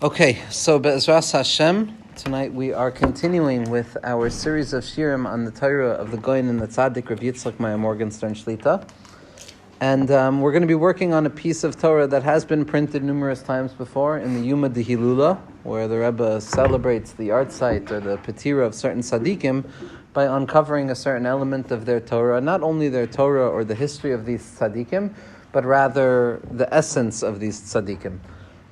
Okay, so Be'ezras Hashem, tonight we are continuing with our series of shirim on the Torah of the Gaon and the Tzaddik, Rav Yitzchak Maya Morgenstern Shlita. And we're going to be working on a piece of Torah that has been printed numerous times before in the Yuma de Hilula, where the Rebbe celebrates the art site or the petira of certain tzaddikim by uncovering a certain element of their Torah, not only their Torah or the history of these tzaddikim, but rather the essence of these tzaddikim.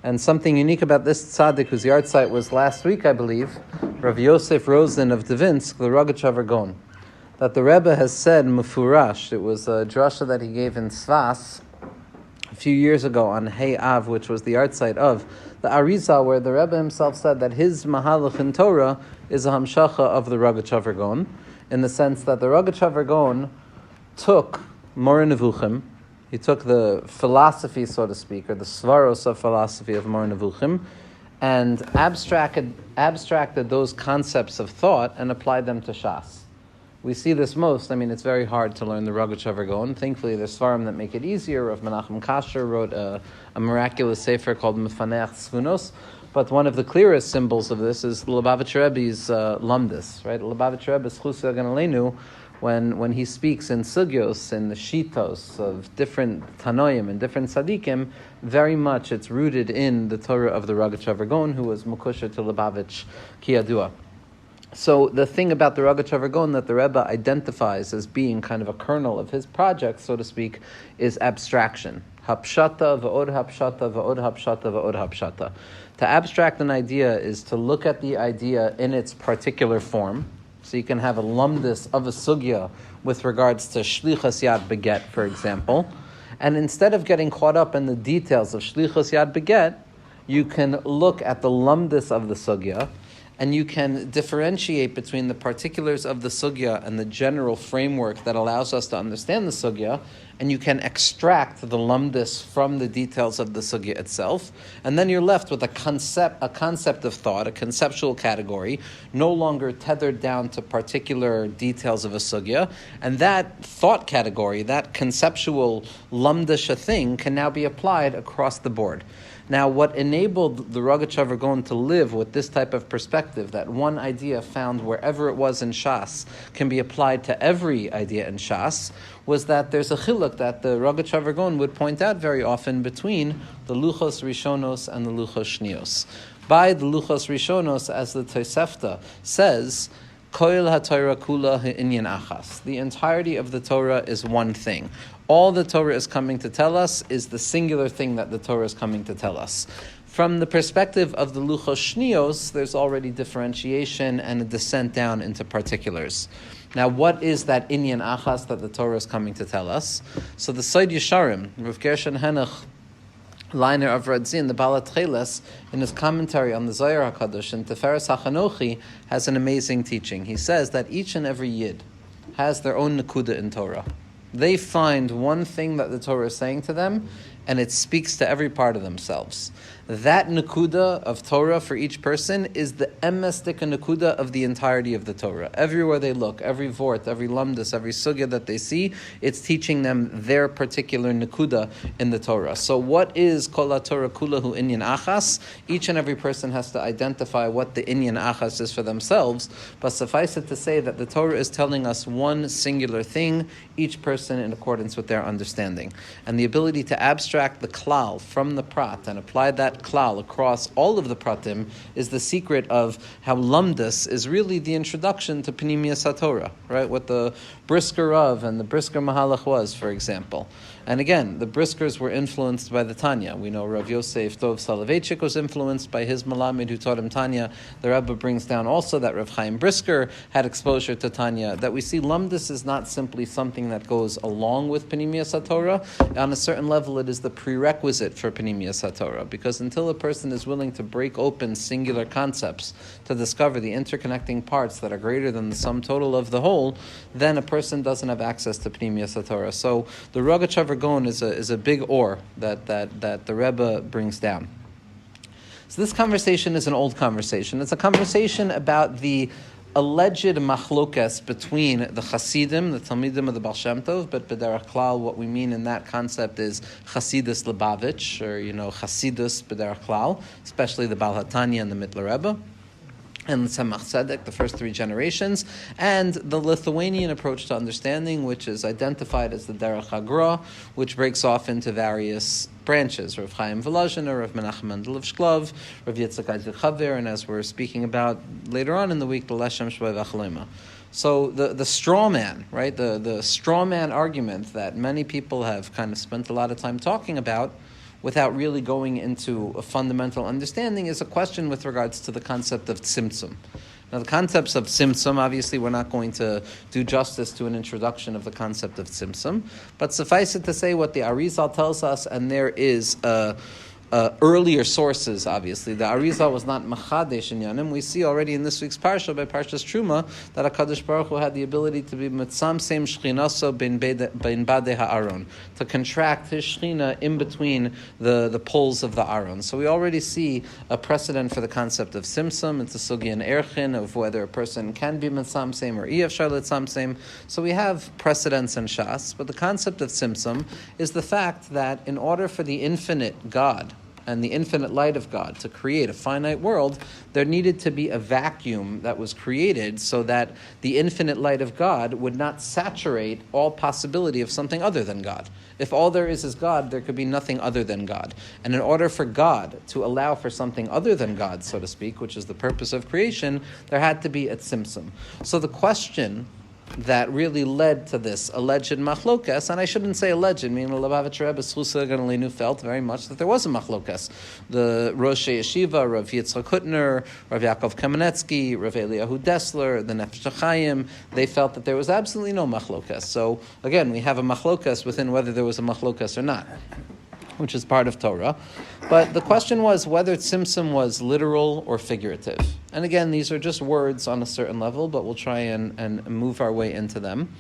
And something unique about this tzaddik, whose yard site was last week, I believe, Rav Yosef Rosen of Dvinsk, the Rogatchover Gaon, that the Rebbe has said, Mefurash, it was a drasha that he gave in Svas a few years ago on Hey Av, which was the yard site of the Arizal, where the Rebbe himself said that his Mahalach in Torah is a Hamshacha of the Rogatchover Gaon, in the sense that the Rogatchover Gaon took Moreh Nevuchim. He took the philosophy, so to speak, or the svaros of philosophy of Moreh Nevuchim, and abstracted those concepts of thought and applied them to Shas. We see this most. It's very hard to learn the Rogatchover Gaon. Thankfully, there's svarim that make it easier. Rav Menachem Kasher wrote a miraculous sefer called Mefanech Sfunos. But one of the clearest symbols of this is Lubavitcher Rebbe's Lumdis, right? Lubavitcher Rebbe's Chus Yagan Aleinu, when he speaks in sugyos, in the shitos of different tanoim and different tzaddikim, very much it's rooted in the Torah of the Rogatchover Gaon, who was Mukusha to Lubavitch Kiyadua. So the thing about the Rogatchover Gaon that the Rebbe identifies as being kind of a kernel of his project, so to speak, is abstraction. Hapshata, va'od hapshata, va'od hapshata, va'od hapshata. To abstract an idea is to look at the idea in its particular form. So you can have a lumdis of a sugya with regards to shlichas yad beget, for example. And instead of getting caught up in the details of shlichas yad beget, you can look at the lumdis of the sugya, and you can differentiate between the particulars of the sugya and the general framework that allows us to understand the sugya, and you can extract the lumdis from the details of the sugya itself, and then you're left with a concept of thought, a conceptual category, no longer tethered down to particular details of a sugya, and that thought category, that conceptual lumdisha thing, can now be applied across the board. Now, what enabled the Rogatchover Gaon to live with this type of perspective, that one idea found wherever it was in Shas can be applied to every idea in Shas, was that there's a chiluk that the Rogatchover Gaon would point out very often between the Luchos Rishonos and the Luchos Shnios. By the Luchos Rishonos, as the Tosefta says, Koil HaTorah Kula Ha'inyan Achas. The entirety of the Torah is one thing. All the Torah is coming to tell us is the singular thing that the Torah is coming to tell us. From the perspective of the Luchos Shnios, there's already differentiation and a descent down into particulars. Now, what is that Inyan Achas that the Torah is coming to tell us? So the Sod Yesharim, Rav Gershon Henoch, Liner of Radzin, the Balat Cheles, in his commentary on the Zohar HaKadosh and Teferes HaChanochi, has an amazing teaching. He says that each and every Yid has their own Nakuda in Torah. They find one thing that the Torah is saying to them, and it speaks to every part of themselves. That Nakuda of Torah for each person is the emestika Nakuda of the entirety of the Torah. Everywhere they look, every vort, every lumdus, every sugya that they see, it's teaching them their particular Nakuda in the Torah. So what is Kol HaTorah Kulahu Inyan Achas? Each and every person has to identify what the Inyan Achas is for themselves, but suffice it to say that the Torah is telling us one singular thing, each person in accordance with their understanding. And the ability to abstract the klal from the prat and apply that klal across all of the pratim is the secret of how lumdus is really the introduction to Pnimiyas HaTorah, right? What the Brisker Rav and the Brisker Mahalach was, for example. And again, the Briskers were influenced by the Tanya. We know Rav Yosef Dov Soloveitchik was influenced by his Malamed who taught him Tanya. The Rebbe brings down also that Rav Chaim Brisker had exposure to Tanya. That we see lumdus is not simply something that goes along with Pnimiyas HaTorah. On a certain level, it is the prerequisite for Pnimiyas HaTorah, because until a person is willing to break open singular concepts to discover the interconnecting parts that are greater than the sum total of the whole, then a person doesn't have access to Pnimiyas HaTorah. So the Rogatchover Gaon is a big ore that the Rebbe brings down. So this conversation is an old conversation. It's a conversation about the alleged machlokas between the Chassidim, the Talmidim of the Baal Shem Tov, but b'derech klal, what we mean in that concept is Chasidus Lubavitch, or Chasidus b'derech klal, especially the Baal HaTanya and the Mittler Rebbe, and the Tzemach Tzedek, the first three generations, and the Lithuanian approach to understanding, which is identified as the Derech HaGra, which breaks off into various branches, Rav Chaim Volozhin, Rav Menachem Mendel of Shklov, Rav Yitzchak Isaac Chaver, and as we're speaking about later on in the week, the Leshem Shvay V'Chalema. So the straw man, right, the straw man argument that many people have kind of spent a lot of time talking about, without really going into a fundamental understanding, is a question with regards to the concept of Tzimtzum. Now, the concepts of Tzimtzum, obviously we're not going to do justice to an introduction of the concept of Tzimtzum, but suffice it to say what the Arizal tells us, and there is earlier sources, obviously. The Arizal was not Machadesh in Yanim. We see already in this week's Parsha, by Parshas Truma, that HaKadosh Baruch Hu had the ability to be Mitzamsem Shchinaso bin Badei HaAron, to contract his Shchina in between the poles of the Aron. So we already see a precedent for the concept of Tzimtzum. It's a sugi and erchin of whether a person can be Mitzamsem or Iyavshar Litzamsem. So we have precedents in Shas, but the concept of Tzimtzum is the fact that in order for the infinite God and the infinite light of God to create a finite world, there needed to be a vacuum that was created so that the infinite light of God would not saturate all possibility of something other than God. If all there is God, there could be nothing other than God. And in order for God to allow for something other than God, so to speak, which is the purpose of creation, there had to be a tzimtzum. So the question that really led to this alleged machlokas, and I shouldn't say alleged, meaning the Lubavitcher Rebbe Schusa Ganalinu felt very much that there was a machlokas. The Rosh Yeshiva, Rav Yitzchak Hutner, Rav Yaakov Kamenetsky, Rav Eliyahu Dessler, the Nefesh HaChaim, they felt that there was absolutely no machlokas. So again, we have a machlokas within whether there was a machlokas or not, which is part of Torah. But the question was whether Tzimtzum was literal or figurative. And again, these are just words on a certain level, but we'll try and move our way into them.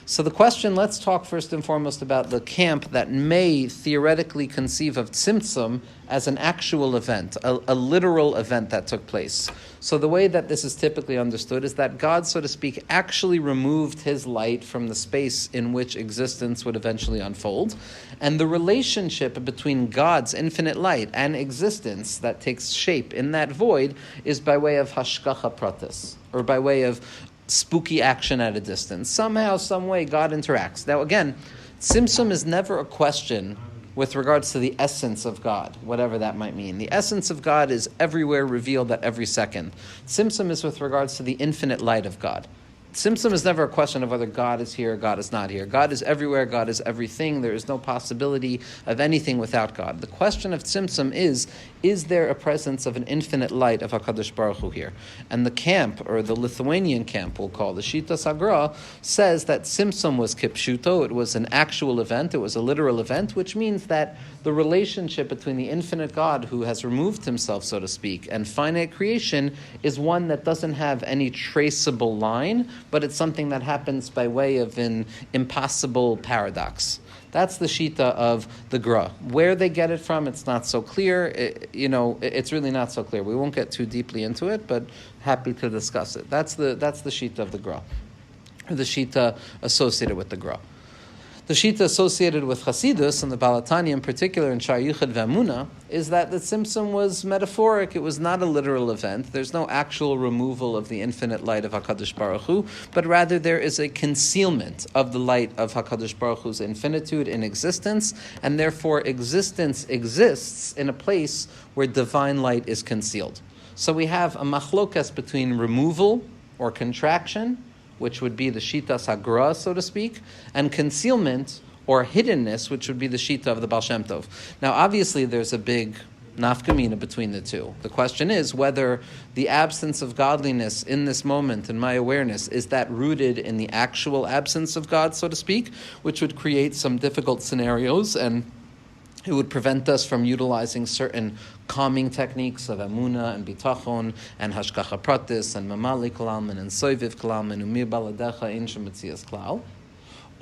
So the question, let's talk first and foremost about the camp that may theoretically conceive of Tzimtzum as an actual event, a literal event that took place. So the way that this is typically understood is that God, so to speak, actually removed his light from the space in which existence would eventually unfold. And the relationship between God's infinite light and existence that takes shape in that void is by way of hashgacha pratis, or by way of spooky action at a distance. Somehow, some way, God interacts. Now again, Tzimtzum is never a question with regards to the essence of God, whatever that might mean. The essence of God is everywhere revealed at every second. Tzimtzum is with regards to the infinite light of God. Tzimtzum is never a question of whether God is here or God is not here. God is everywhere, God is everything. There is no possibility of anything without God. The question of Tzimtzum is there a presence of an infinite light of HaKadosh Baruch Hu here? And the camp, or the Lithuanian camp, we'll call the Shita Sagra, says that Tzimtzum was kipshuto, it was an actual event, it was a literal event, which means that the relationship between the infinite God, who has removed himself, so to speak, and finite creation is one that doesn't have any traceable line, but it's something that happens by way of an impossible paradox. That's the Shita of the Gra. Where they get it from, it's not so clear. It's really not so clear. We won't get too deeply into it, but happy to discuss it. That's the Shita of the Gra, or the Shita associated with the Gra. The Shita associated with Chasidus, and the Baal HaTanya in particular, in Shar Yichud V'Amuna, is that the Tzimtzum was metaphoric. It was not a literal event. There's no actual removal of the infinite light of HaKadosh Baruch Hu, but rather there is a concealment of the light of HaKadosh Baruch Hu's infinitude in existence, and therefore existence exists in a place where divine light is concealed. So we have a machlokas between removal or contraction, which would be the Shita Sagra, so to speak, and concealment or hiddenness, which would be the Shita of the Baal Shem Tov. Now, obviously, there's a big nafkamina between the two. The question is whether the absence of godliness in this moment, in my awareness, is that rooted in the actual absence of God, so to speak, which would create some difficult scenarios, and it would prevent us from utilizing certain calming techniques of Amuna and Bitachon and Hashgacha Pratis and Mamali Kalalman and Soiviv Kalalman and Umir Baladecha in Shemetzias Klal.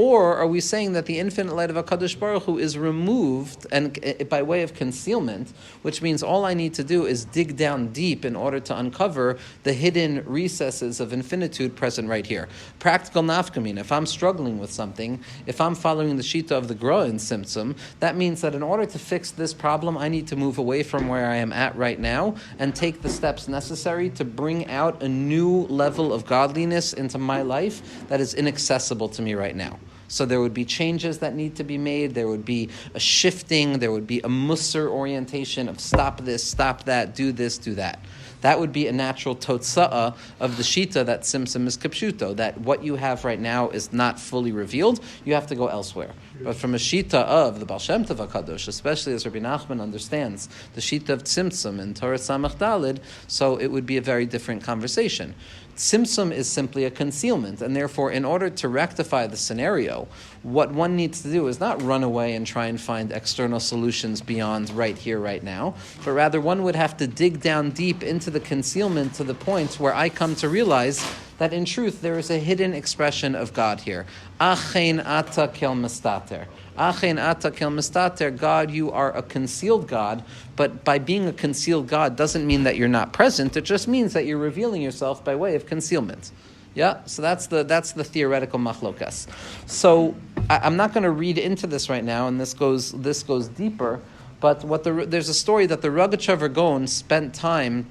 Or are we saying that the infinite light of HaKadosh Baruch Hu is removed and by way of concealment, which means all I need to do is dig down deep in order to uncover the hidden recesses of infinitude present right here. Practical nafkamin, if I'm struggling with something, if I'm following the shita of the Gra in Tzimtzum, that means that in order to fix this problem, I need to move away from where I am at right now and take the steps necessary to bring out a new level of godliness into my life that is inaccessible to me right now. So there would be changes that need to be made, there would be a shifting, there would be a musar orientation of stop this, stop that, do this, do that. That would be a natural totsa'ah of the shita that Tzimtzum is kapshuto, that what you have right now is not fully revealed, you have to go elsewhere. But from a shita of the Baal Shem Tov HaKadosh, especially as Rabbi Nachman understands the shita of Tzimtzum and Torah Samach Dalid, so it would be a very different conversation. Tzimtzum is simply a concealment, and therefore, in order to rectify the scenario, what one needs to do is not run away and try and find external solutions beyond right here, right now, but rather one would have to dig down deep into the concealment to the point where I come to realize that in truth there is a hidden expression of God here. Achein ata kel mistater. Achein ata kel mistater. God, you are a concealed God, but by being a concealed God doesn't mean that you're not present. It just means that you're revealing yourself by way of concealment. Yeah, so that's the theoretical machlokas. So I'm not going to read into this right now, and this goes deeper. But there's a story that the Rogatchover Gaon spent time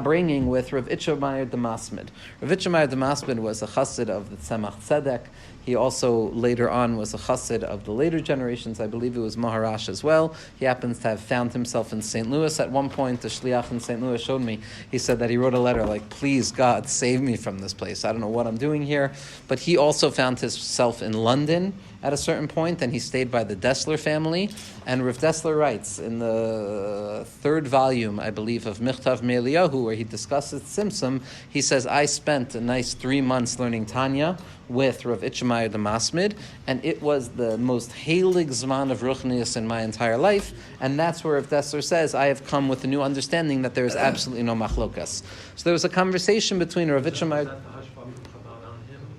bringing with Rav Itchemeyer de Masmid. Rav Itchemeyer de Masmid was a chassid of the Tzemach Tzedek. He also later on was a chassid of the later generations. I believe it was Maharash as well. He happens to have found himself in St. Louis at one point. The shliach in St. Louis showed me. He said that he wrote a letter like, "Please God, save me from this place. I don't know what I'm doing here." But he also found himself in London at a certain point, and he stayed by the Dessler family. And Rav Dessler writes in the third volume, I believe, of Michtav Me'Eliyahu, where he discusses Tzimtzum, he says, I spent a nice 3 months learning Tanya with Rav Itchemeyer de Masmid, and it was the most heilig zman of ruchnius in my entire life, and that's where Rav Dessler says, I have come with a new understanding that there is absolutely no machlokas. So there was a conversation between Rav Itchemeyer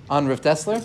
on Rav Dessler.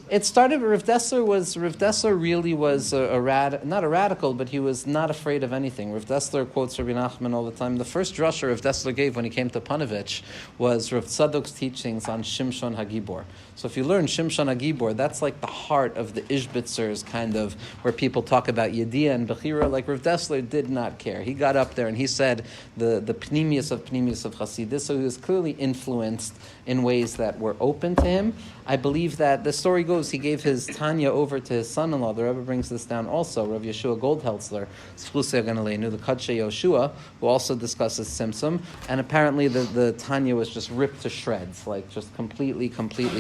It started with Rav Dessler really was not a radical, but he was not afraid of anything. Rav Dessler quotes Rabbi Nachman all the time. The first drasha Rav Dessler gave when he came to Panovich was Rav Tzadok's teachings on Shimshon HaGibor. So if you learn Shimshon HaGibor, that's like the heart of the Ishbitzers, kind of, where people talk about Yediyah and Bechira. Like Rav Dessler did not care. He got up there and he said the Pnimius of Chassidus, so he was clearly influenced in ways that were open to him. I believe that the story goes, he gave his Tanya over to his son-in-law. The Rebbe brings this down also, Rav Yeshua Goldheltzler, the Kadshe Yoshua, who also discusses Tzimtzum, and apparently the Tanya was just ripped to shreds, like just completely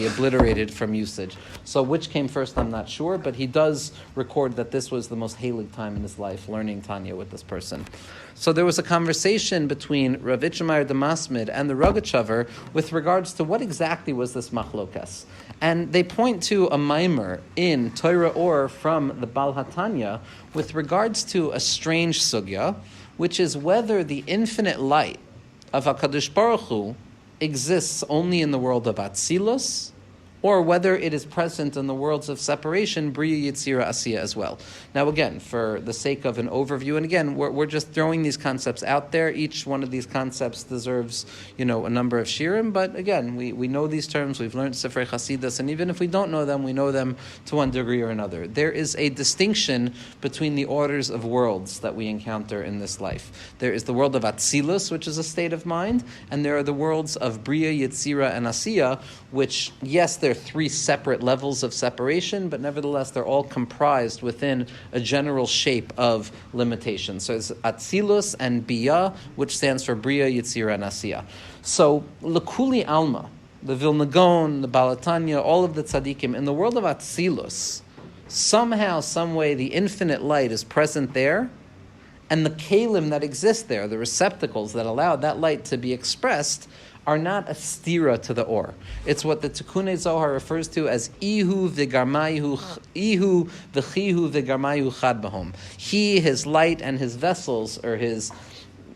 obliterated from usage. So which came first, I'm not sure, but he does record that this was the most heilig time in his life, learning Tanya with this person. So there was a conversation between Rav Itchemeyer de Masmid and the Rogatchover with regards to what exactly was this machlokas. And they point to a mimer in Torah Or from the Baal HaTanya with regards to a strange sugya, which is whether the infinite light of HaKadosh Baruch Hu exists only in the world of Atzilus, or whether it is present in the worlds of separation, Bria, Yitzira, Asiya as well. Now again, for the sake of an overview, and again, we're just throwing these concepts out there. Each one of these concepts deserves, a number of shirim, but again, we know these terms, we've learned Sefer Chasidus, and even if we don't know them, we know them to one degree or another. There is a distinction between the orders of worlds that we encounter in this life. There is the world of Atzilus, which is a state of mind, and there are the worlds of Bria, Yitzira, and Asiya, which, yes, they're 3 separate levels of separation, but nevertheless they're all comprised within a general shape of limitation. So it's Atzilus and Bia, which stands for Bria, Yitzira, and Asiya. So Lekuli Alma, the Vilna Gaon, the Baal HaTanya, all of the tzaddikim, in the world of Atzilus, somehow, some way, the infinite light is present there, and the kalim that exist there, the receptacles that allow that light to be expressed, are not a stira to the or. It's what the Tikkun Zohar refers to as ihu v'chihu v'garmayu chad bahom. He, his light, and his vessels, or his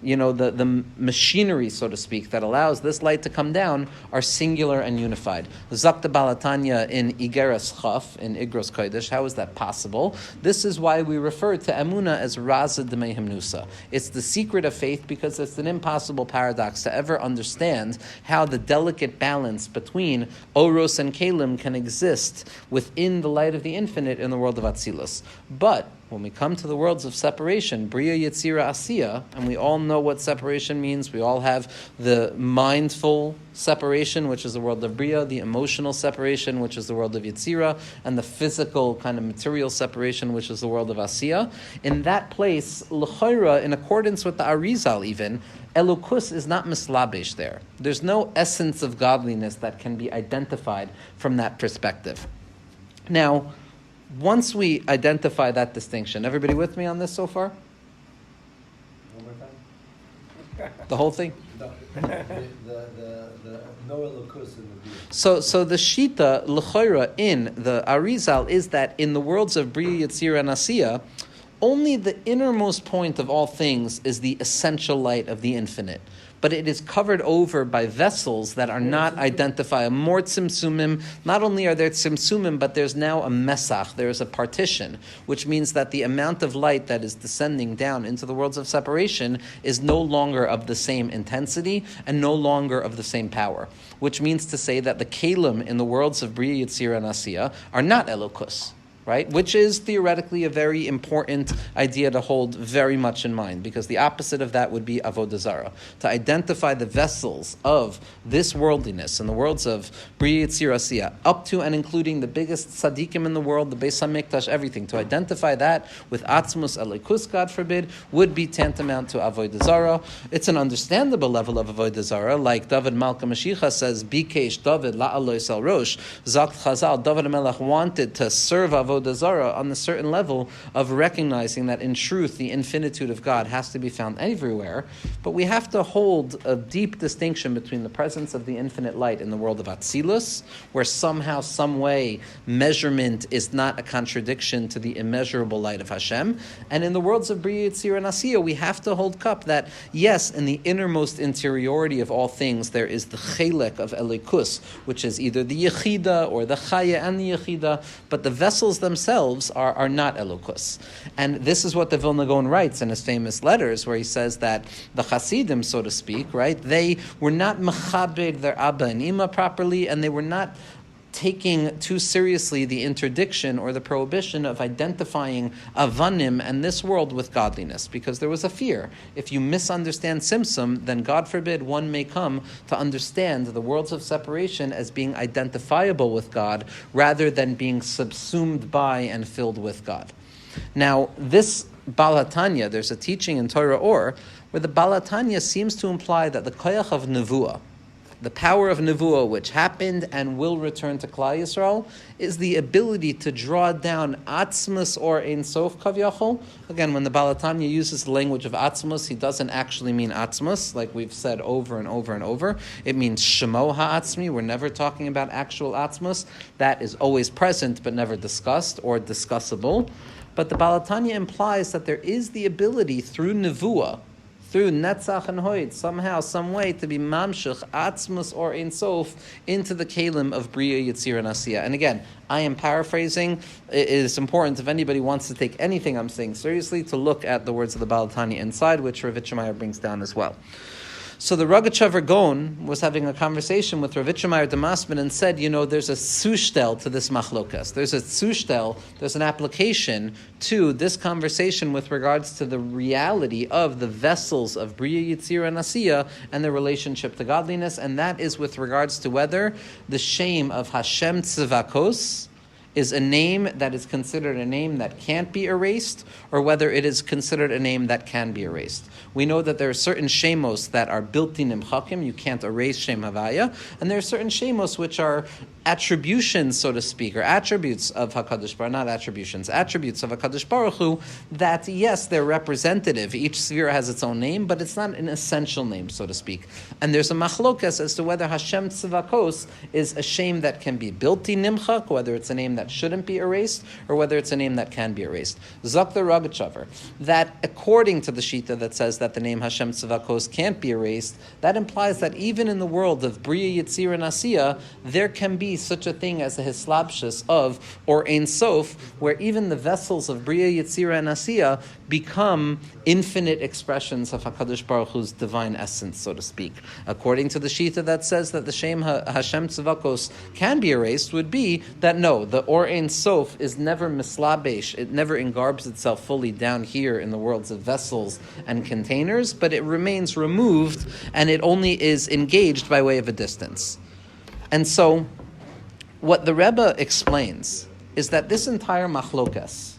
the machinery, so to speak, that allows this light to come down are singular and unified. Zakta Balatanya in Igeras Chaf, in Igros Kodesh, how is that possible? This is why we refer to Emunah as Raza D'Mei Himnusa. It's the secret of faith because it's an impossible paradox to ever understand how the delicate balance between Oros and Kalim can exist within the light of the infinite in the world of Atzilus. But when we come to the worlds of separation, Bria, Yetzira, Asiya, and we all know what separation means. We all have the mindful separation, which is the world of Bria, the emotional separation, which is the world of Yetzira, and the physical kind of material separation, which is the world of Asiya. In that place, L'choira, in accordance with the Arizal even, Elokus is not mislabish there. There's no essence of godliness that can be identified from that perspective. Now, once we identify that distinction, everybody with me on this so far? One more time. The whole thing? No, the Noah Lukus in the view. So the Shita, L'choira, in the Arizal is that in the worlds of Bria, Yetzira, and Asiya, only the innermost point of all things is the essential light of the infinite. But it is covered over by vessels that are not identifiable. More tzimtzumim. Not only are there tzimtzumim, but there's now a mesach. There is a partition, which means that the amount of light that is descending down into the worlds of separation is no longer of the same intensity and no longer of the same power. Which means to say that the kalim in the worlds of Bria, Yetzira, and Asiya are not elokus. Right? Which is theoretically a very important idea to hold very much in mind, because the opposite of that would be avodah zarah. To identify the vessels of this worldliness in the worlds of Bria, Yetzira, Asiya, up to and including the biggest tzaddikim in the world, the Beis HaMikdash, everything, to identify that with atzmus elikus, God forbid, would be tantamount to avodah zarah. It's an understandable level of avodah zarah, like David Malka Mashiach says, Bikesh David la'aloi sal rosh, Zakt Chazal, David HaMelech wanted to serve avodah Zara on a certain level of recognizing that in truth the infinitude of God has to be found everywhere, but we have to hold a deep distinction between the presence of the infinite light in the world of Atzilus, where somehow, some way, measurement is not a contradiction to the immeasurable light of Hashem, and in the worlds of Bria, Yetzira, and Asiya, we have to hold cup that, yes, in the innermost interiority of all things, there is the chelek of Elikus, which is either the Yechida or the Chaya and the Yechida, but the vessels themselves are not elokus. And this is what the Vilna Gaon writes in his famous letters, where he says that the Chassidim, so to speak, right, they were not mechabed their Abba and Ima properly, and they were not taking too seriously the interdiction or the prohibition of identifying avanim and this world with godliness, because there was a fear. If you misunderstand Tzimtzum, then God forbid one may come to understand the worlds of separation as being identifiable with God rather than being subsumed by and filled with God. Now, this Balatanya, there's a teaching in Torah Or where the Balatanya seems to imply that the koyach of nevuah, the power of nevuah, which happened and will return to Klal Yisrael, is the ability to draw down atzmus or ein sof kavyachol. Again, when the Balatanya uses the language of atzmus, he doesn't actually mean atzmus, like we've said over and over and over. It means shemo ha'atzmi. We're never talking about actual atzmus. That is always present but never discussed or discussable. But the Balatanya implies that there is the ability through nevuah, through Netzach and Hoid, somehow, some way, to be mamshech, atzmus or ein sof, into the kalim of Bria, Yetzira, and Asiya. And again, I am paraphrasing. It is important, if anybody wants to take anything I'm saying seriously, to look at the words of the Balatanya inside, which Rogatchover brings down as well. So the Rogatchover Gaon was having a conversation with Rogatchover Damasman and said, there's a zushtel to this machlokas. There's a zushtel, there's an application to this conversation with regards to the reality of the vessels of Bria, Yetzira, and Asiya and their relationship to godliness, and that is with regards to whether the shame of Hashem Tzivakos is a name that is considered a name that can't be erased, or whether it is considered a name that can be erased. We know that there are certain shemos that are built-in imchakim, you can't erase Shem Havaya, and there are certain shemos which are attributions, so to speak, or attributes of HaKadosh Baruch Hu, not attributions, attributes of HaKadosh Baruch Hu, that yes, they're representative. Each sphere has its own name, but it's not an essential name, so to speak. And there's a machlokas as to whether Hashem Tzivakos is a shame that can be built-in nimchak, whether it's a name that shouldn't be erased, or whether it's a name that can be erased. Zok the Rogatchover, that according to the Shita that says that the name Hashem Tzavakos can't be erased, that implies that even in the world of Bria, Yitzir, and Asiya, there can be such a thing as a hislapshus of, or Ein Sof, where even the vessels of Bria, Yitzir, and Asiya become infinite expressions of HaKadosh Baruch Hu's divine essence, so to speak. According to the Shita that says that the Shem Hashem Tzavakos can be erased, would be that no, the Or Ein Sof is never mislabesh, it never engarbs itself fully down here in the worlds of vessels and containers, but it remains removed and it only is engaged by way of a distance. And so, what the Rebbe explains is that this entire machlokas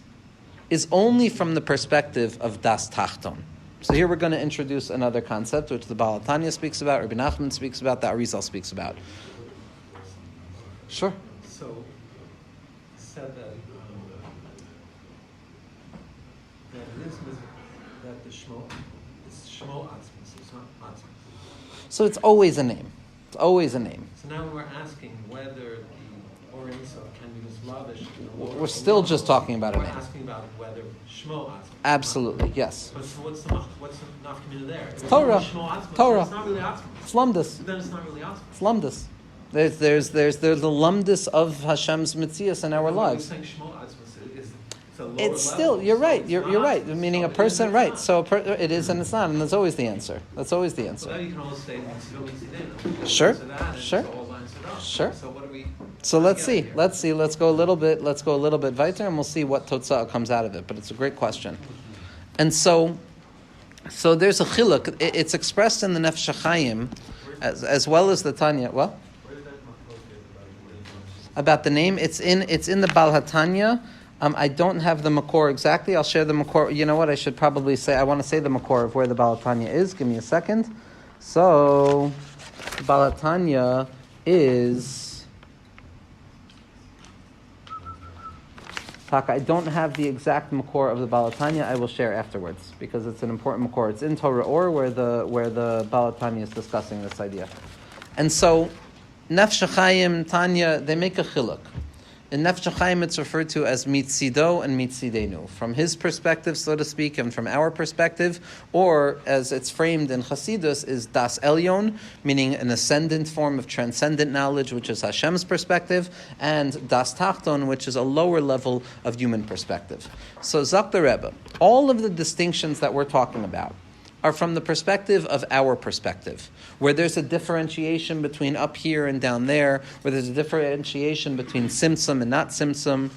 is only from the perspective of Das Tachton. So here we're going to introduce another concept, which the Baal Tanya speaks about, Rabbi Nachman speaks about, the Arizal speaks about. Sure. So, said that it is that the Shmo is Shmo Atzmus, it's not Atzmus. So it's always a name. It's always a name. So now we're asking whether the Or Ein Sof can be mislavish. We're still just talking about a name. We're asking about whether Shmo Atzmus. Absolutely, yes. But so what's the nafkamina there? It's Torah. Shmo Atzmus, Torah. so it's not really Atzmus. It's lumdus. Then it's not really Atzmus. It's lumdus. There's the lumdus of Hashem's mitzias in our lives. Saying Shmo Atzmus is a lower It's still, level, you're so right, it's you're not right. Atzmus. Meaning a So person, it's right. not. So it is and it's not, and that's always the answer. That's always the So answer. then you can always say Mitzvah Mitzvah. Sure, Sure. sure. Sure. So what do we? So let's see. Let's go a little bit weiter, and we'll see what totzah comes out of it. But it's a great question. And so there's a chiluk. It's expressed in the Nefesh HaChaim, as well as the Tanya. What? About the name, it's in the Baal HaTanya. I don't have the makor exactly. I'll share the makor. You know what? I should probably say. I want to say the makor of where the Baal HaTanya is. Give me a second. So, the Baal HaTanya is. I don't have the exact makor of the Baal HaTanya. I will share afterwards because it's an important makor. It's in Torah Or where the Baal HaTanya is discussing this idea, and so. Nefesh HaChaim, Tanya, they make a chiluk. In Nefesh HaChaim, it's referred to as mitzido and mitzidenu. From his perspective, so to speak, and from our perspective, or as it's framed in Chassidus, is Das Elion, meaning an ascendant form of transcendent knowledge, which is Hashem's perspective, and Das Tachton, which is a lower level of human perspective. So, Zak the Rebbe, all of the distinctions that we're talking about are from the perspective of our perspective, where there's a differentiation between up here and down there, where there's a differentiation between Tzimtzum and not Tzimtzum.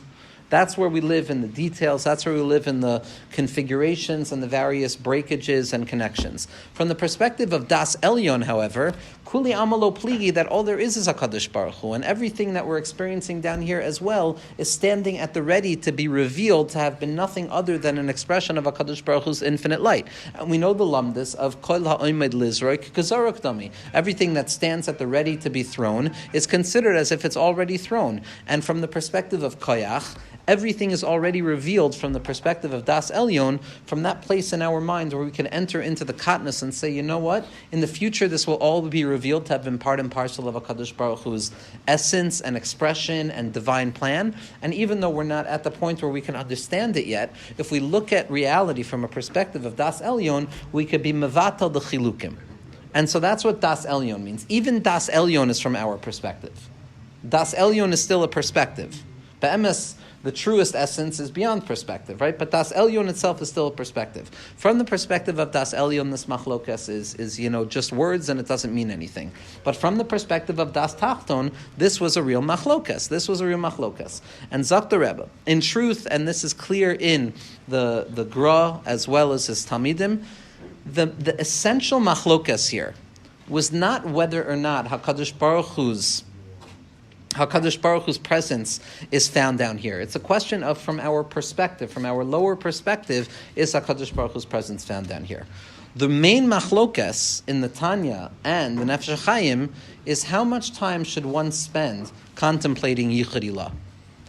That's where we live in the details. That's where we live in the configurations and the various breakages and connections. From the perspective of Das Elion, however, Kuli Amalo Pligi, that all there is HaKadosh Baruch Hu, and everything that we're experiencing down here as well is standing at the ready to be revealed to have been nothing other than an expression of HaKadosh Baruch Hu's infinite light. And we know the lumdus of Kol HaOimed Lizroik Kazarok Dami. Everything that stands at the ready to be thrown is considered as if it's already thrown. And from the perspective of Koyach, everything is already revealed from the perspective of Das Elion, from that place in our mind where we can enter into the katnus and say, you know what? In the future, this will all be revealed to have been part and parcel of HaKadosh Baruch Hu's essence and expression and divine plan. And even though we're not at the point where we can understand it yet, if we look at reality from a perspective of Das Elion, we could be mevatel the chilukim. And so that's what Das Elion means. Even Das Elion is from our perspective. Das Elion is still a perspective. Be'emes, the truest essence is beyond perspective, right? But Das Elion itself is still a perspective. From the perspective of Das Elion, this machlokas is just words and it doesn't mean anything. But from the perspective of Das Tachton, this was a real machlokas. This was a real machlokas. And Zak the Rebbe, in truth, and this is clear in the Gra as well as his Talmidim, the essential machlokas here was not whether or not HaKadosh Baruch Hu's presence is found down here. It's a question of, from our perspective, from our lower perspective, is HaKadosh Baruch Hu's presence found down here. The main machlokas in the Tanya and the Nefesh HaChaim is how much time should one spend contemplating Yichud Ilah?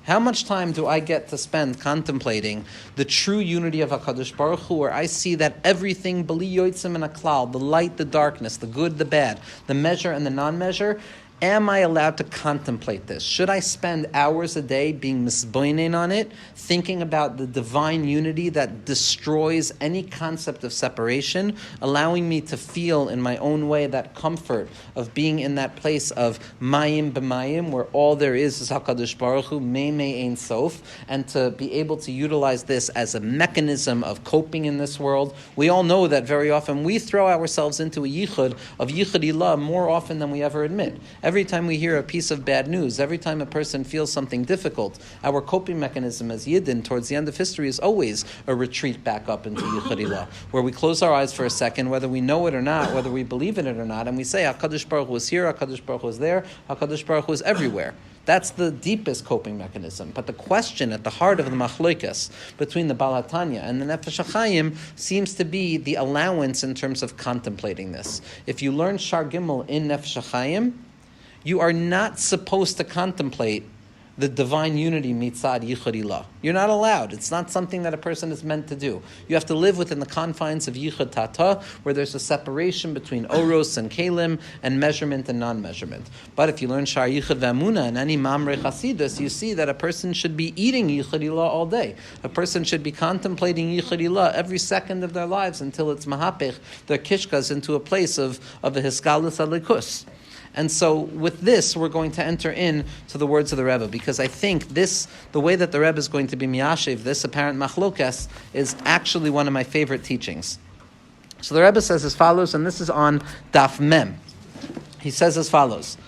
How much time do I get to spend contemplating the true unity of HaKadosh Baruch Hu, where I see that everything, b'li yotzim and a klal, the light, the darkness, the good, the bad, the measure and the non-measure, Am I allowed to contemplate this? Should I spend hours a day being misboinen on it, thinking about the divine unity that destroys any concept of separation, allowing me to feel in my own way that comfort of being in that place of mayim b'mayim, where all there is HaKadosh Baruch Hu, mei ein sof, and to be able to utilize this as a mechanism of coping in this world? We all know that very often we throw ourselves into a yichud of yichud ilah more often than we ever admit. Every time we hear a piece of bad news, every time a person feels something difficult, our coping mechanism as Yidden towards the end of history is always a retreat back up into Yichud Ilah, where we close our eyes for a second, whether we know it or not, whether we believe in it or not, and we say, HaKadosh Baruch Hu is here, HaKadosh Baruch Hu is there, HaKadosh Baruch Hu is everywhere. That's the deepest coping mechanism. But the question at the heart of the machlokas between the Baal HaTanya and the Nefesh HaChaim seems to be the allowance in terms of contemplating this. If you learn Shar Gimel in Nefesh HaChaim, you are not supposed to contemplate the divine unity mitzad yichud ilah. You're not allowed. It's not something that a person is meant to do. You have to live within the confines of yichud tata, where there's a separation between oros and kalim, and measurement and non-measurement. But if you learn shar yichud v'amuna and any mamre chasidus, you see that a person should be eating yichud ilah all day. A person should be contemplating yichud ilah every second of their lives until it's mahapech, their kishkas, into a place of a hisgalus alikus. And so with this, we're going to enter in to the words of the Rebbe, because I think this, the way that the Rebbe is going to be miyashiv, this apparent machlokas, is actually one of my favorite teachings. So the Rebbe says as follows, and this is on Daf Mem. He says as follows,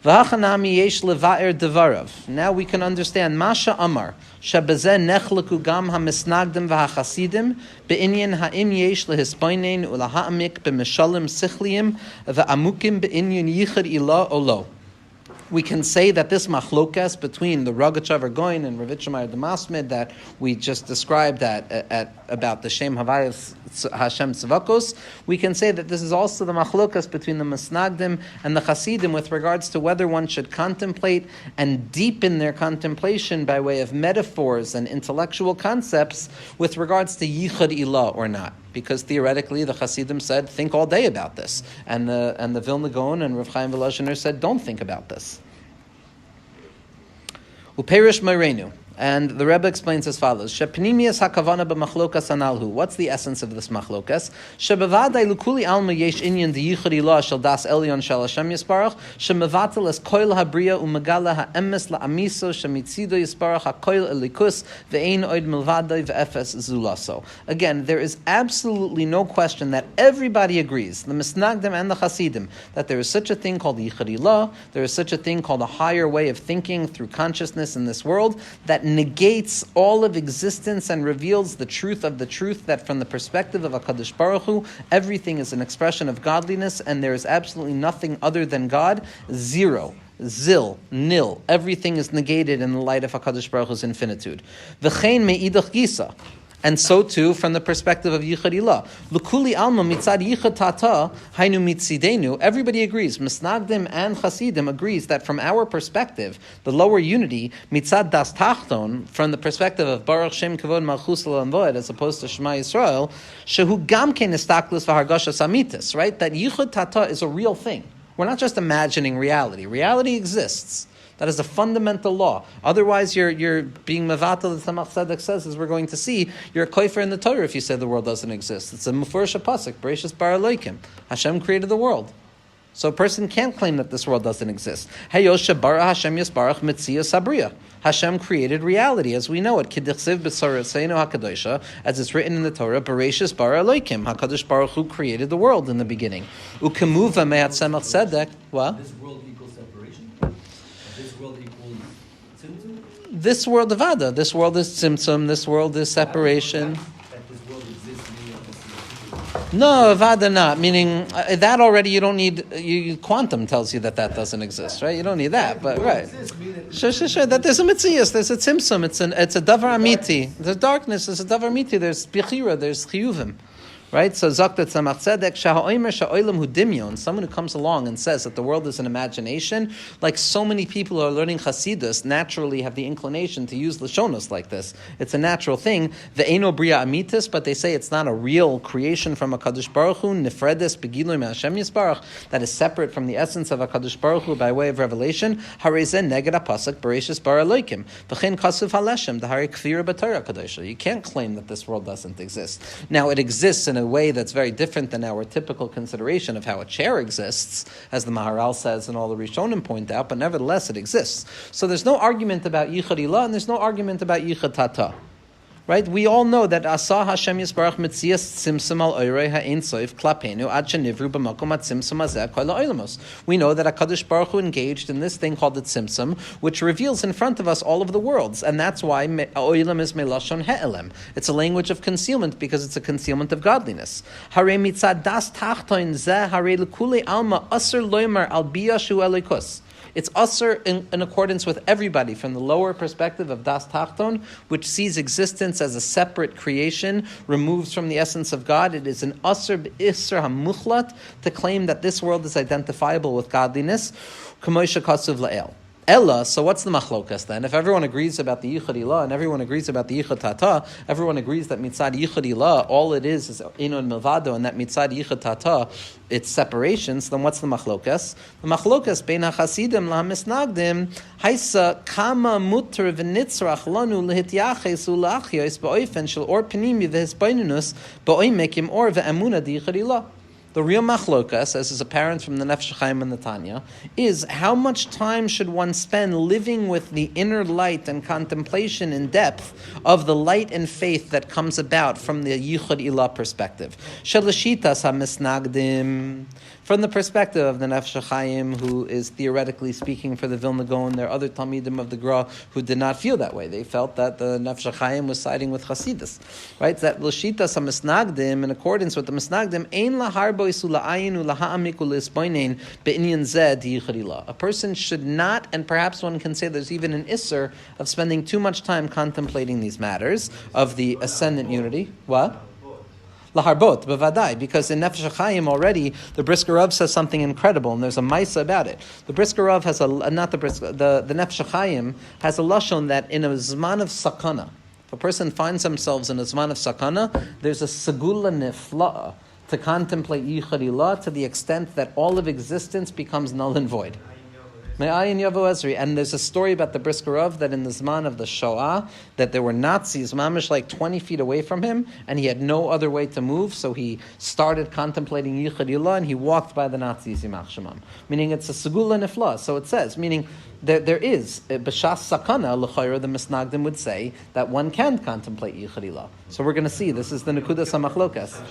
V'hachanami yesh leva'er devarav. Now we can understand, Masha Amar, Shebezeh nechleku gam ha-misnagdim v'ha-chasidim, be'inyan ha'im yesh lehispoinen u'laha'amik b'mishalim sichliim v'amukim be'inyan yichud ilah olo. We can say that this machlokas between the Rogatchover Gaon and Rav Itchamayr the Masmid that we just described at about the Shem Havayas Hashem Tzavakos, we can say that this is also the machlokas between the Misnagdim and the Chassidim with regards to whether one should contemplate and deepen their contemplation by way of metaphors and intellectual concepts with regards to Yichud Ilah or not. Because theoretically, the Chassidim said, think all day about this. And the Vilna Gaon and Rav Chaim Volozhiner said, don't think about this. Uperish Meirenu. And the Rebbe explains as follows: Shepnimius hakavana b'machlokas analhu. What's the essence of this machlokas? Shebevadai lukuli alma yesh inyan diyichud ilah shel das Elion shel Hashem Yisparach shemevatel es koil habriya umegala ha'emes la'amiso shemitzido Yisparach hakoil elikus ve'ein oid milvadai ve'efes zulaso. Again, there is absolutely no question that everybody agrees, the Misnagdim and the Chassidim, that there is such a thing called yichud ilah, there is such a thing called a higher way of thinking through consciousness in this world that negates all of existence and reveals the truth of the truth, that from the perspective of HaKadosh Baruch Hu, everything is an expression of godliness and there is absolutely nothing other than God. Zero. Zil, nil. Everything is negated in the light of HaKadosh Baruch Hu's infinitude. V'chein me'idach gisa. And so too, from the perspective of Yichud Ilah. L'kuli alma mitzad Yichud Tata, hainu mitzidenu, everybody agrees, Misnagdim and Chassidim agrees that from our perspective, the lower unity, mitzad das tachton, from the perspective of Baruch Shem Kavod Malchus L'Olam Va'ed, as opposed to Shema Yisrael, shehu gam ken istaklus v'hargashas amitis, right? That Yichud Tata is a real thing. We're not just imagining reality. Reality exists. That is a fundamental law. Otherwise, you're being mevatel, as Tzemach Tzedek says, as we're going to see, you're a kofer in the Torah if you say the world doesn't exist. It's a mufurish pasuk, Bereshis bara Elokim. Hashem created the world. So a person can't claim that this world doesn't exist. Heyosh bara Hashem yisbarach mitzias sabriya. Hashem created reality as we know it. Kidichsiv b'soratzeinu hakadosha, as it's written in the Torah, Bereshis bara Elokim. HaKadosh Baruch Hu created the world in the beginning. Ukemuva me'at Tzemach Tzedek. What? This world equals separation? This world equals Tzimtzum? This world of Ada. This world is Tzimtzum. This world is separation. That this world exists, meaning No, Avada not. Meaning that already you don't need. Quantum tells you that doesn't exist, right? You don't need that, but right. Sure. That there's a mitzias, there's a tzimtzum. It's a davar amiti. There's darkness. There's a davar amiti. There's bichira. There's chiyuvim. Right? So Zakta Tzemach Tzedek, Shaha'omer Sha'olam Hu Dimyon, someone who comes along and says that the world is an imagination, like so many people who are learning Hasidus naturally have the inclination to use Lashonos like this. It's a natural thing. Ve'eno Bria Amitis, but they say it's not a real creation from a Kadosh Baruch Hu, Nefredes Begilui Me'Hashem Yisbarach, that is separate from the essence of a Kadosh Baruch Hu by way of revelation. Harezen Neged HaPasuk Bereshis Bara Elokim. V'chein Kasuv HaLeshem, Dahari Kfira B'Torah Kadosha. You can't claim that this world doesn't exist. Now, it exists in a way that's very different than our typical consideration of how a chair exists, as the Maharal says and all the Rishonim point out, but nevertheless it exists. So there's no argument about Yichud Ilah and there's no argument about Yichud Tata. Right? We all know that Asa Hashem Yisbarach Mitzias Tzimtzum al Oirei Ha'ein Soif Klapenu Ad Shenivru B'Makom HaTzimtzum Hazeh Kol HaOilamos. We know that HaKadosh Baruch Hu engaged in this thing called the Tzimtzum, which reveals in front of us all of the worlds, and that's why Oilam is Melashon He'elem. It's a language of concealment because it's a concealment of godliness. Hare Mitzad Das Tachtoin Zeh Hare L'Kulei Alma Aser Loimer Al Biyashu Elikus. It's usher in accordance with everybody from the lower perspective of Das Tachton, which sees existence as a separate creation, removed from the essence of God. It is an usher b'isser hamuchlat to claim that this world is identifiable with godliness. K'moshe kasuv la'el. Ella, so what's the machlokas then? If everyone agrees about the Yichud Ilah and everyone agrees about the Yichud Tata, everyone agrees that mitzad Yichud Ilah, all it is Inon Milvado, and that mitzad Yichud Tata, it's separations, then what's the machlokas? The machlokas, bein ha-Chassidim la-Misnagdim, haisa kama mutter v'nitzrach lanu lehityaches u'la'achyos ba'oifen shel or penimi v'hisbainunus ba'oimekim or ve'emuna di Yichud Ilah. The real machlokas, as is apparent from the Nefesh Chaim and the Tanya, is how much time should one spend living with the inner light and contemplation in depth of the light and faith that comes about from the Yichud Ilah perspective. Shelashitas ha-Misnagdim. From the perspective of the Nefesh Chaim, who is theoretically speaking for the Vilna Gaon, there are other Talmidim of the Gra who did not feel that way. They felt that the Nefesh Chaim was siding with Hasidus. Right? That Lashitas ha-Misnagdim, in accordance with the Misnagdim, ein laharbo a person should not, and perhaps one can say there's even an isser of spending too much time contemplating these matters of the ascendant unity. What? Laharbot, bevadai, because in Nefesh HaChaim already, the Brisker Rav says something incredible, and there's a Maisa about it. The Brisker Rav has the Nefesh HaChaim has a lashon that in a zman of sakana, if a person finds themselves in a zman of sakana, there's a segula nifla'a to contemplate Yichud Ilah to the extent that all of existence becomes null and void. Me'ayin Yavo Ezri. And there's a story about the Brisker Rav that in the Zman of the Shoah, that there were Nazis, mamish like 20 feet away from him, and he had no other way to move, so he started contemplating Yichud Ilah, and he walked by the Nazis, Yimach Shemam. Meaning it's a Segula Nifla, so it says, meaning there is, B'shas Sakana, L'chayra, the Misnagdim would say, that one can contemplate Yichud Ilah. So we're going to see, this is the Nekudas HaMachlokas.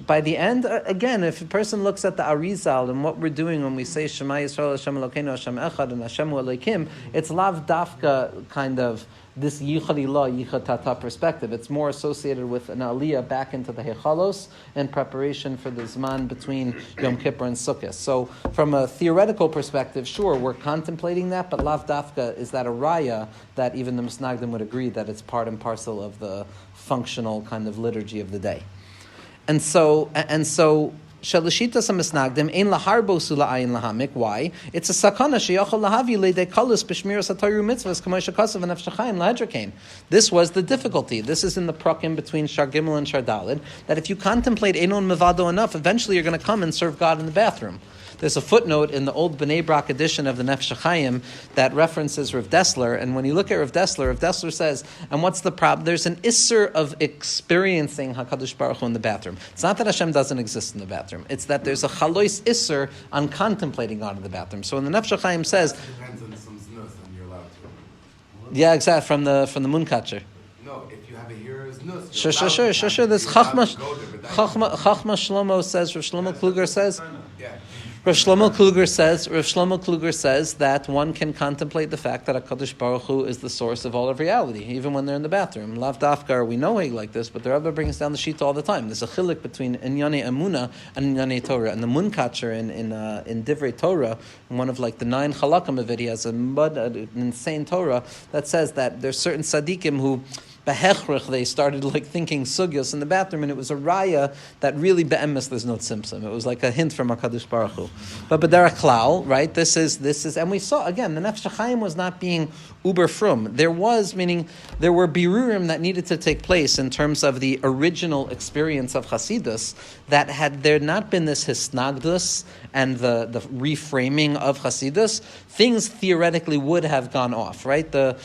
By the end, again, if a person looks at the Arizal and what we're doing when we say Shema Yisrael Hashem Elokeinu Hashem Echad and Hashem Elokim, it's lav dafka kind of this Yichud Ilah, Yichud Tata perspective. It's more associated with an aliyah back into the Hechalos in preparation for the Zman between Yom Kippur and Sukkot. So from a theoretical perspective, sure, we're contemplating that, but lav dafka, is that a raya that even the Misnagdim would agree that it's part and parcel of the functional kind of liturgy of the day. And so, Shalishita Misnagdim ein laharbo sula ayin lahamik. Why? It's a sakana sheyachol lahavi leidei kalus b'shmiras hatayu mitzvahs k'may shekasav and nefesh chaim lahedrikain. This was the difficulty. This is in the prakim between Shar Gimel and Shar Daled, that if you contemplate Einon Mevado enough, eventually you're going to come and serve God in the bathroom. There's a footnote in the old Bnei Brak edition of the Nefesh Chaim that references Rav Dessler, and when you look at Rav Dessler says, and what's the problem? There's an isser of experiencing HaKadosh Baruch Hu in the bathroom. It's not that Hashem doesn't exist in the bathroom. It's that there's a chalois isser on contemplating God in the bathroom. So when the Nefesh Chaim says... That depends on some znus and you're allowed to. Yeah, exactly, from the Munkatcher. No, if you have a hearer's znus, Sure. There's Chachma Shlomo says, Rav Shlomo Kluger says... Yeah. Rav Shlomo Kluger says that one can contemplate the fact that HaKadosh Baruch Hu is the source of all of reality, even when they're in the bathroom. Lav Dafkar, we know he like this, but the Rebbe brings down the sheet all the time. There's a chilik between Inyane Amuna and Inyane Torah. And the Munkatcher in Divrei Torah, in one of like the 9 chalakim of it, he has an insane Torah that says that there's certain tzaddikim who behechrich, they started like thinking sugyos in the bathroom, and it was a raya that really be'emes there's no tzimtzum. It was like a hint from HaKadosh Baruch Hu. But b'derech klal, right? This is, and we saw again the Nefesh HaChaim was not being uber frum. There were birurim that needed to take place in terms of the original experience of Hasidus, that had there not been this hisnagdus and the reframing of Hasidus, things theoretically would have gone off, right? The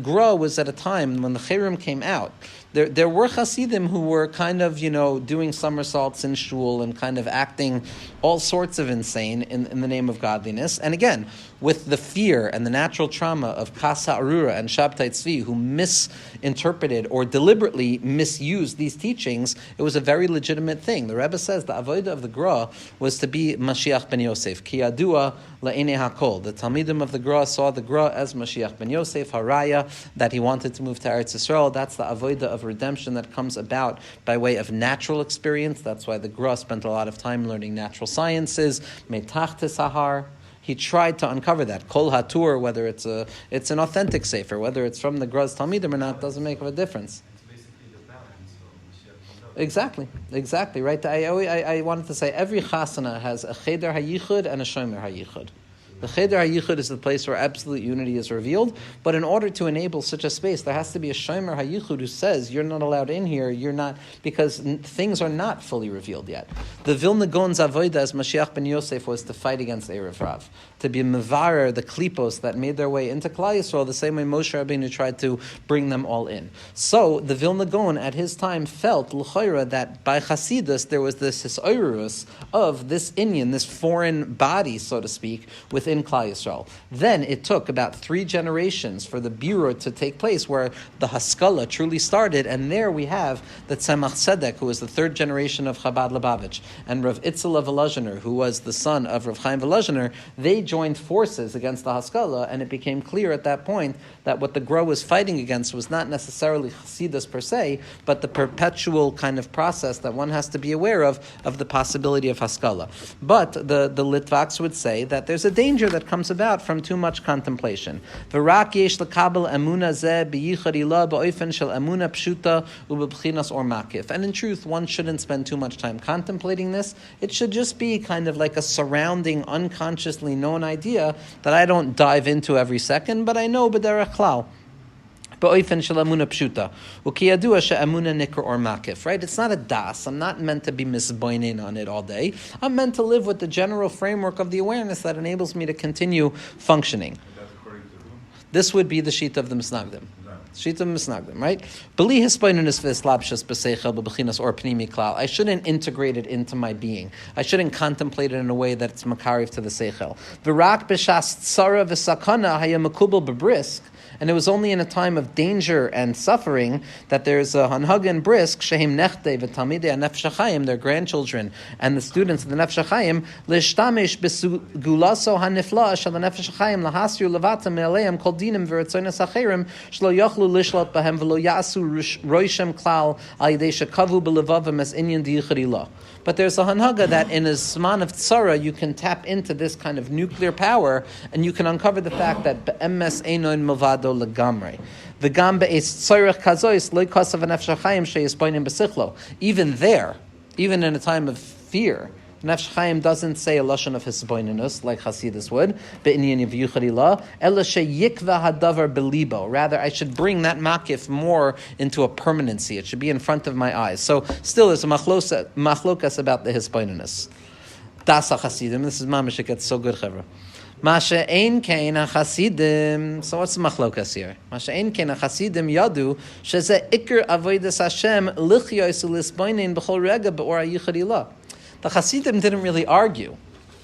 Gra was at a time when the Cherem came out. There were Chassidim who were kind of, doing somersaults in shul and kind of acting all sorts of insane in the name of godliness. And again, with the fear and the natural trauma of Kasa Arura and Shabtai Tzvi, who misinterpreted or deliberately misused these teachings, it was a very legitimate thing. The Rebbe says the avodah of the Gra was to be Mashiach ben Yosef. Ki yadua la'enei hakol. The Talmidim of the Gra saw the Gra as Mashiach ben Yosef, Haraya, that he wanted to move to Eretz Yisrael. That's the avodah of redemption that comes about by way of natural experience. That's why the Gra spent a lot of time learning natural sciences. Metach Sahar. He tried to uncover that. Kol Hatur, whether it's an authentic sefer, whether it's from the Gra's Talmidim or not, doesn't make a difference. It's basically the balance of Mashiach. Exactly, right? I wanted to say every chasana has a cheder hayichud and a shomer hayichud. The Cheder HaYichud is the place where absolute unity is revealed, but in order to enable such a space, there has to be a Shomer HaYichud who says, you're not allowed in here, you're not, because things are not fully revealed yet. The Vilna Gaon's avodah as Mashiach ben Yosef was to fight against Erev Rav, to be mevarer, the klipos that made their way into Klal Yisrael, the same way Moshe Rabbeinu tried to bring them all in. So, the Vilna Gaon at his time felt, l'choira, that by Chasidus there was this hisoirus of this Inyan, this foreign body, so to speak, within Klal Yisrael. Then it took about 3 generations for the birur to take place, where the Haskalah truly started, and there we have the Tzemach Tzedek, who was the 3rd generation of Chabad Lubavitch, and Rav Itzel of Volozhiner, who was the son of Rav Chaim Volozhiner. They joined forces against the Haskalah, and it became clear at that point that what the Gra was fighting against was not necessarily Chasidus per se, but the perpetual kind of process that one has to be aware of the possibility of Haskalah. But the Litvaks would say that there's a danger that comes about from too much contemplation. V'rak yesh l'kabel emuna zeh b'yichad ilah ba'ofen shel emuna pshuta u'b'bchinas or makif. And in truth, one shouldn't spend too much time contemplating this. It should just be kind of like a surrounding, unconsciously known idea that I don't dive into every second, but I know b'derech klal. Ba'ofen shel emuna pshuta u'kiyadua she'emuna nikr or makif. Right? It's not a das. I'm not meant to be misboinin on it all day. I'm meant to live with the general framework of the awareness that enables me to continue functioning. That's according to whom? This would be the sheet of the Misnagdim. Sheet of Misnagdim, right? Beli hisboinus v'eslabshus b'seichel b'bechinas or pnimi klal. I shouldn't integrate it into my being. I shouldn't contemplate it in a way that it's makariv to the seichel. V'rak b'shas tzara v'sakana haya makubel b'brisk. And it was only in a time of danger and suffering that there's a hanhag and brisk, shehim nechte v'talmidei HaNefesh HaChaim, their grandchildren and the students of the Nefesh HaChaim, l'shtamish b'sugulaso hanifla shel HaNefesh HaChaim lahasyu levatam me'aleim kol dinim v'retzonos hacherim shlo yochlu lishlot bahem v'lo yasu roishem klal al yidei shekavu b'levavim es inyan diyichad ilah. But there's a hanhaga that in a zman of tzara you can tap into this kind of nuclear power, and you can uncover the fact that be'emes einoin milvado legamrei. V'gam be'es tzorech kazois lo kasav HaNefesh HaChaim sheyisboinim b'sichlo. Even there, even in a time of fear, Nefesh Chaim doesn't say a lashon of hisboinenus like Hasidus would, be'inyan v'yuchad ilah, ela sheyikva hadavar belibo. Rather, I should bring that makif more into a permanency. It should be in front of my eyes. So, still, there's a machlokas about the hisboinenus. Das Chassidim. This is mamish. It gets so good, chavra. Masha ein kein Chassidim. So what's the machlokas here? Masha ein kein Chassidim yadu sheze ikr avodas Hashem lichyos u'lisboinin b'chol rega be'or ha'yichad ilah. The Chassidim didn't really argue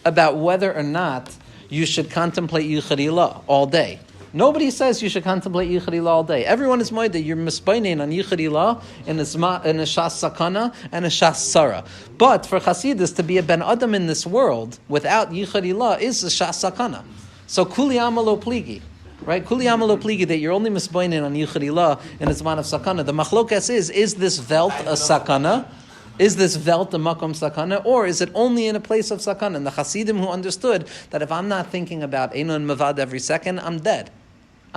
about whether or not you should contemplate Yichad Ilah all day. Nobody says you should contemplate Yichad Ilah all day. Everyone is moed that you're misbainin on Yichad Ilah in a Shas Sakana and a Shas Sarah. But for Chassidus to be a Ben Adam in this world without Yichad Ilah is a Shas Sakana. So Kuli Amalo Pligi. Right? Kuli Amalo Pligi, that you're only misbainin on Yichad Ilah in a Zman of Sakana. The Machlokas is this Velt a Sakana? Is this Velt a Makom Sakana, or is it only in a place of Sakana? And the Chassidim who understood that if I'm not thinking about Einon Mavad every second, I'm dead.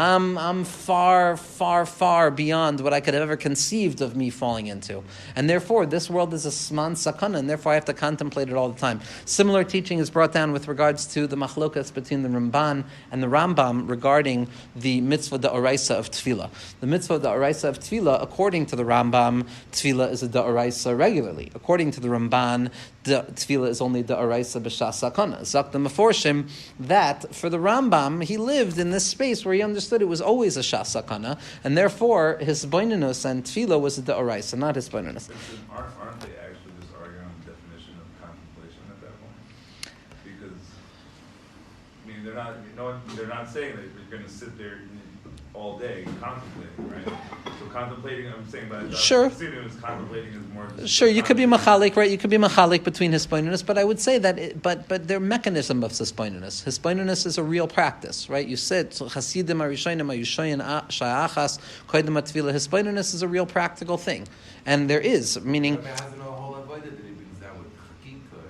I'm far, far, far beyond what I could have ever conceived of me falling into. And therefore, this world is a sman sakana, and therefore I have to contemplate it all the time. Similar teaching is brought down with regards to the machlokas between the Ramban and the Rambam regarding the mitzvah da'oraisa of tefillah. The mitzvah da'oraisa of tefillah, according to the Rambam, tefillah is a da'oraisa regularly. According to the Ramban, the tefillah is only da'oraisa b'shas sakana. Zak the Meforshim, that for the Rambam, he lived in this space where he understood it was always a shas sakana, and therefore his boinanus and tefillah was a da'oraisa, not his boinanus. Aren't they actually just arguing on the definition of contemplation at that point? Because I mean, they're not saying that you're going to sit there all day contemplating, right? So contemplating, I'm saying that sure. Chassidim is contemplating is more. Sure, you could be machalik, right? You could be machalik between hispoinus, but I would say that, but their mechanism of hispoinus. Hispoinus is a real practice, right? You sit, Chassidim arishonim ayushoyin shayachas koydem atfila. Hispoinus is a real practical thing, and there is meaning.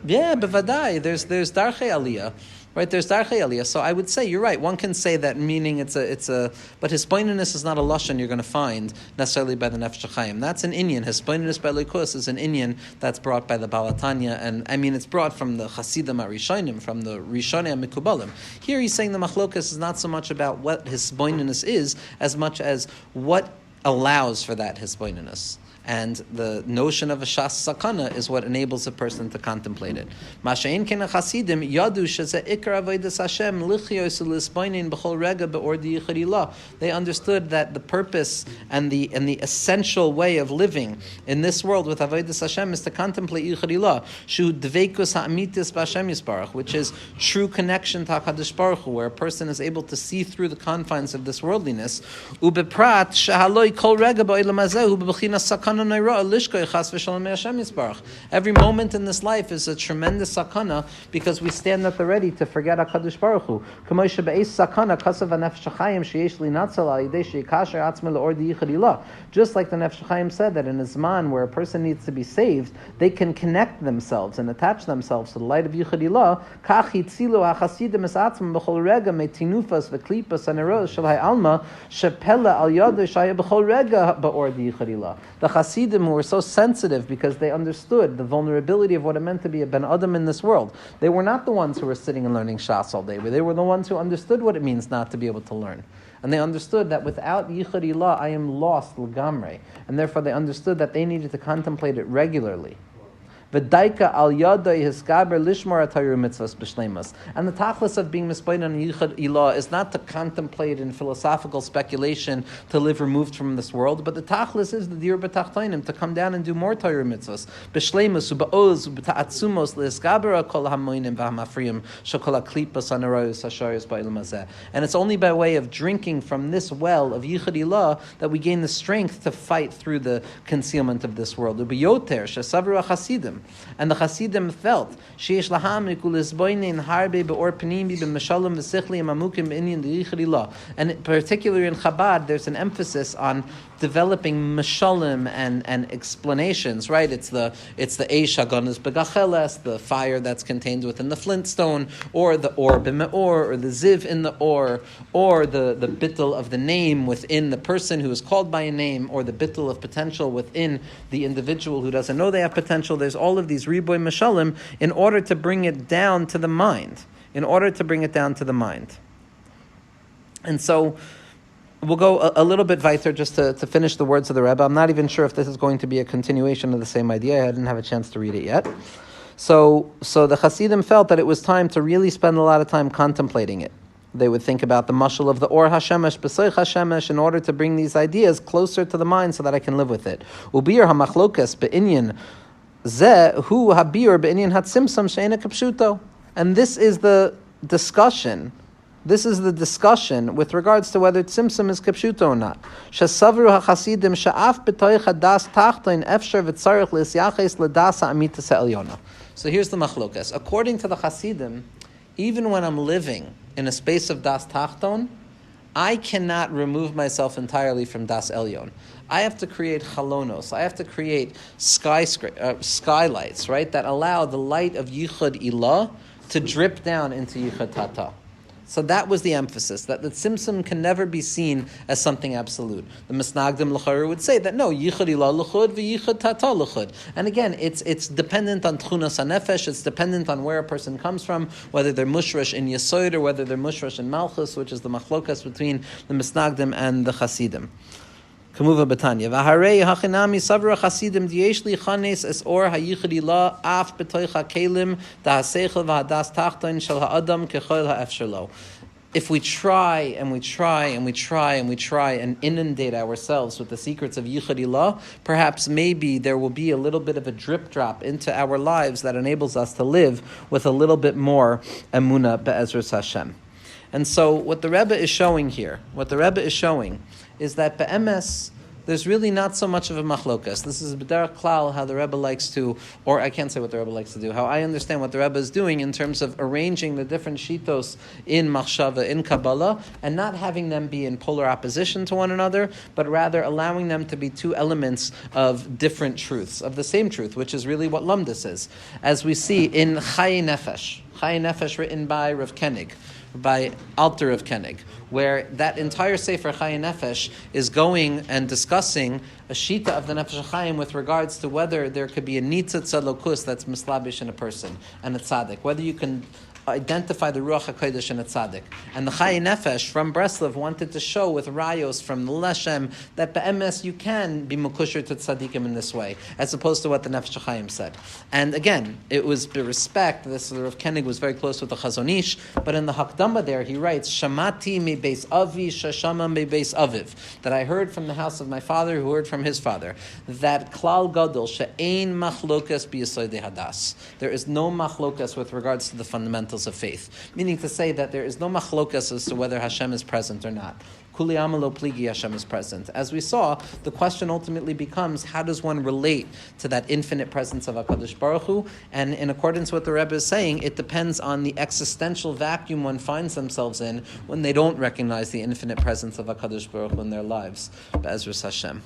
Yeah, bevadai. There's darchei aliyah. Right, there's darchei aliyah. So I would say you're right. One can say that meaning it's a, but hispoinus is not a lashon you're going to find necessarily by the Nefesh HaChaim. That's an inyan. Hispoinus by Leikus is an inyan that's brought by the Balatanya, and I mean it's brought from the Chassidim Arishonim, from the Rishonim Mikubalim. Here he's saying the machlokas is not so much about what hispoinus is, as much as what allows for that hispoinus. And the notion of a shas sakana is what enables a person to contemplate it. Masha'in ken Chassidim yadu sheze ikar avodas Hashem lichyos u'lisbainin b'chol rega be'ordi yicharilah. They understood that the purpose and the essential way of living in this world with avodas Hashem is to contemplate yicharilah, shu dveikus ha'amitis b'Hashem yisbarach, which is true connection to HaKadosh Baruch Hu, where a person is able to see through the confines of this worldliness. Ubeprat shahaloi kol rega ba'olam hazeh hu b'bchinas sakana. Every moment in this life is a tremendous sakana because we stand at the ready to forget HaKadosh Baruch Hu. Just like the Nefesh HaChaim said that in a Zman where a person needs to be saved, they can connect themselves and attach themselves to the light of Yichadilah. The Chassidim were so sensitive because they understood the vulnerability of what it meant to be a Ben Adam in this world. They were not the ones who were sitting and learning Shas all day, but they were the ones who understood what it means not to be able to learn. And they understood that without Yichud Ilah, I am lost l'gamrei. And therefore they understood that they needed to contemplate it regularly. V'daika al yadai hiskaber lishmar atayu mitzvahs b'shleimas. And the tachlis of being misplained on Yichud Ilah is not to contemplate in philosophical speculation to live removed from this world, but the tachlis is the dir b'tachtainim, to come down and do more Torah mitzvahs b'shleimas u'ba'oz u'b'ta'atzumos lehiskaber kol hamoinim v'hamafriyim shekol ha'klipas ha'nerayos ha'shayos ba'ilum hazeh. And it's only by way of drinking from this well of Yichud Ilah that we gain the strength to fight through the concealment of this world. U'b'yoter shesavru ha'chasidim. And the Chassidim felt sheish laham ikulisboinin harbe beor panimi b'mishalim v'sichli amamukim b'inyan d'yichadilah. And particularly in Chabad, there's an emphasis on developing mishalim and explanations. Right? It's the eish hagonas begacheles, the fire that's contained within the flintstone, or the or b'meor, or the ziv in the or the bittul of the name within the person who is called by a name, or the bittul of potential within the individual who doesn't know they have potential. There's all of these riboy mishalim in order to bring it down to the mind. And so we'll go a little bit weiter just to finish the words of the Rebbe. I'm not even sure if this is going to be a continuation of the same idea. I didn't have a chance to read it yet. So the Chassidim felt that it was time to really spend a lot of time contemplating it. They would think about the mashal of the Or Hashemesh, B'Soich Hashemesh, in order to bring these ideas closer to the mind so that I can live with it. Ubir hamachlokas be'inyan zeh hu habir be'inyan hat-Tzimtzum she'ena kapshuto. And this is the discussion. This is the discussion with regards to whether Tzimtzum is kapshuto or not. Shesavru hachasidim she'af b'toich hadas tachtoin efshar v'tzarich l'isyaches l'das ha'amitas ha'elyona. So here's the machlokas. According to the Chassidim, even when I'm living in a space of das tachton, I cannot remove myself entirely from das elyon. I have to create chalonos. I have to create skylights, right, that allow the light of yichud ilah to drip down into yichud tata. So that was the emphasis, that the Tzimtzum can never be seen as something absolute. The Misnagdim l'chayr would say that no, yichud ilah l'chud v'yichud tata l'chud. And again, it's dependent on tchunas hanefesh, it's dependent on where a person comes from, whether they're mushrash in Yesod or whether they're mushrash in Malchus, which is the machlokas between the Misnagdim and the Chassidim. Kamuva Betanya. V'harei hachinami savra Chassidim diyesh li chanes es or hayichud ilah af b'toich hakelim da'aseichel v'hadas tachton shel ha'adam kechol ha'efsher lo. If we try and we try and we try and we try and inundate ourselves with the secrets of Yichud Ilah, perhaps maybe there will be a little bit of a drip drop into our lives that enables us to live with a little bit more emunah be'ezras Hashem. And so what the Rebbe is showing here, is that be'emes, there's really not so much of a machlokas. This is b'derech klal how the Rebbe likes to, or I can't say what the Rebbe likes to do, how I understand what the Rebbe is doing in terms of arranging the different shitos in machshava, in Kabbalah, and not having them be in polar opposition to one another, but rather allowing them to be two elements of different truths, of the same truth, which is really what Lumdus is. As we see in Chayei Nefesh written by Rav Koenig, by Alter of Koenig, where that entire Sefer Chayei Nefesh is going and discussing a shita of the Nefesh HaChaim with regards to whether there could be a nitzat tzalokus that's mislabish in a person and a tzaddik, whether you can identify the Ruach HaKodesh and a tzaddik. And the Chayei Nefesh from Breslov wanted to show with rayos from the Leshem that be'emes you can be mukusher to tzaddikim in this way, as opposed to what the Nefesh HaChaim said. And again, it was berespect, this Rav Koenig was very close with the Chazon Ish, but in the Hakdama there he writes, Shamati me beis avi, shashama me beis aviv, that I heard from the house of my father who heard from his father, that klal gadol she'ein machlokas b'yesodei hadas. There is no machlokas with regards to the fundamentals of faith, meaning to say that there is no machlokas as to whether Hashem is present or not. Kuli amalo pligi, Hashem is present. As we saw, the question ultimately becomes, how does one relate to that infinite presence of HaKadosh Baruch Hu? And in accordance with what the Rebbe is saying, it depends on the existential vacuum one finds themselves in when they don't recognize the infinite presence of HaKadosh Baruch Hu in their lives. Be'ezras Hashem.